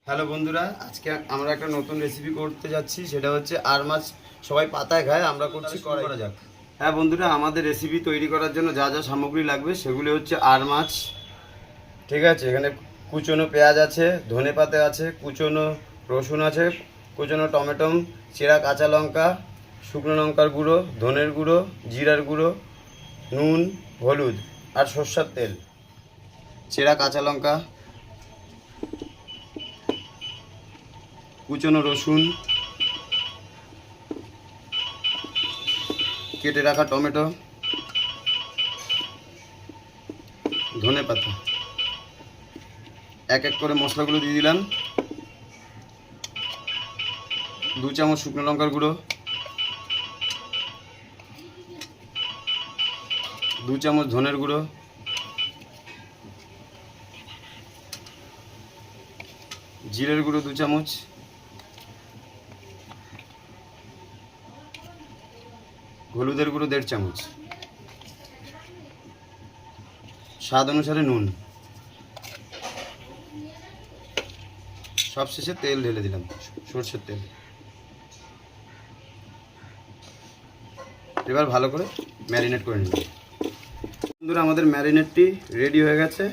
Hello বন্ধুরা, আজকে আমরা একটা নতুন রেসিপি করতে যাচ্ছি। সেটা হচ্ছে আর মাছ। সবাই পাতায় খায়, আমরা করছি করা যাক। হ্যাঁ বন্ধুরা, আমাদের রেসিপি তৈরি করার জন্য যা যা সামগ্রী লাগবে সেগুলি হচ্ছে আর মাছ। ঠিক আছে, এখানে কুচনো পেঁয়াজ আছে, ধনে পাতা আছে, কুচনো রসুন আছে, কুচনো টমেটো, চেরা কাঁচা লঙ্কা, শুকনো লঙ্কার গুঁড়ো, ধনের গুঁড়ো, জিরার গুঁড়ো, নুন, হলুদ আর সর্ষের তেল। চেরা কাঁচা লঙ্কা, কুচনো রসুন, কেটে রাখা টমেটো, ধনে পাতা। এক এক করে মশলাগুলো দিয়ে দিলাম। 2 চামচ শুকনো লঙ্কার গুঁড়ো, 2 চামচ ধনের গুঁড়ো, জিরের গুঁড়ো 2 চামচ, হলুদের গুঁড়ো 1.5 চামচ, স্বাদ অনুসারে নুন। সবশেষে তেল ঢেলে দিলাম, সরষের তেল। এবার ভালো করে ম্যারিনেট করে নিলাম। বন্ধুরা, আমাদের ম্যারিনেটটি রেডি হয়ে গেছে।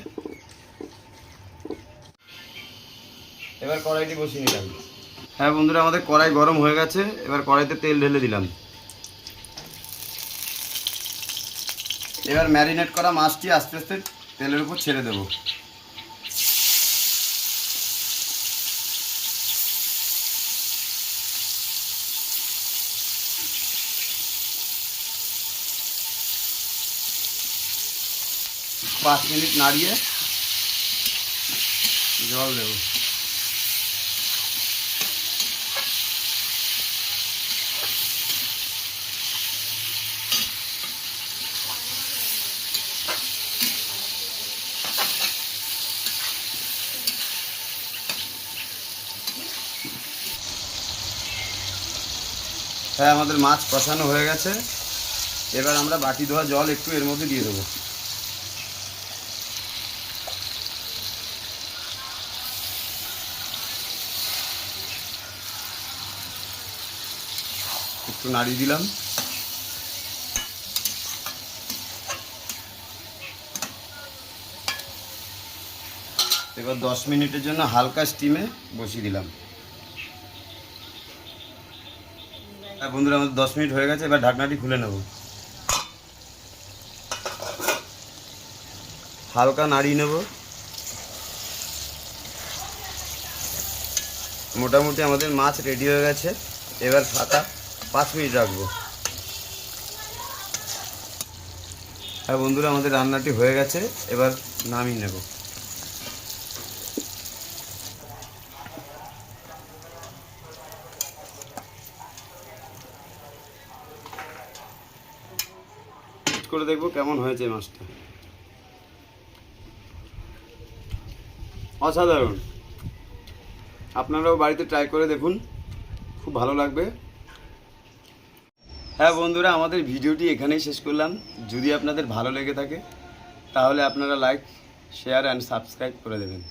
এবার কড়াইটি বসিয়ে নিলাম। হ্যাঁ বন্ধুরা, আমাদের কড়াই গরম হয়ে গেছে। এবার কড়াইতে তেল ঢেলে দিলাম। এবার ম্যারিনেট করা মাছটি আস্তে আস্তে তেলের উপর ছেড়ে দেব। পাঁচ মিনিট নাড়িয়ে জল দেব। হ্যাঁ, আমাদের মাছ কষানো হয়ে গেছে। এবার আমরা বাটি ধোয়া জল একটু এর মধ্যে দিয়ে দেবো। একটু নাড়িয়ে দিলাম। এবার 10 মিনিটের জন্য হালকা স্টিমে বসিয়ে দিলাম। হ্যাঁ বন্ধুরা, আমাদের 10 মিনিট হয়ে গেছে। এবার ঢাকনাটি খুলে নেব। হালকা নাড়িয়ে নেব। মোটামুটি আমাদের মাছ রেডি হয়ে গেছে। এবার ফাঁকা 5 মিনিট রাখবো। হ্যাঁ বন্ধুরা, আমাদের রান্নাটি হয়ে গেছে। এবার নামিয়ে নেব। করে দেখবো কেমন হয়েছে মাছটা। অসাধারণ। আপনারাও বাড়িতে ট্রাই করে দেখুন, খুব ভালো লাগবে। হ্যাঁ বন্ধুরা, আমাদের ভিডিওটি এখানেই শেষ করলাম। যদি আপনাদের ভালো লেগে থাকে তাহলে আপনারা লাইক, শেয়ার অ্যান্ড সাবস্ক্রাইব করে দেবেন।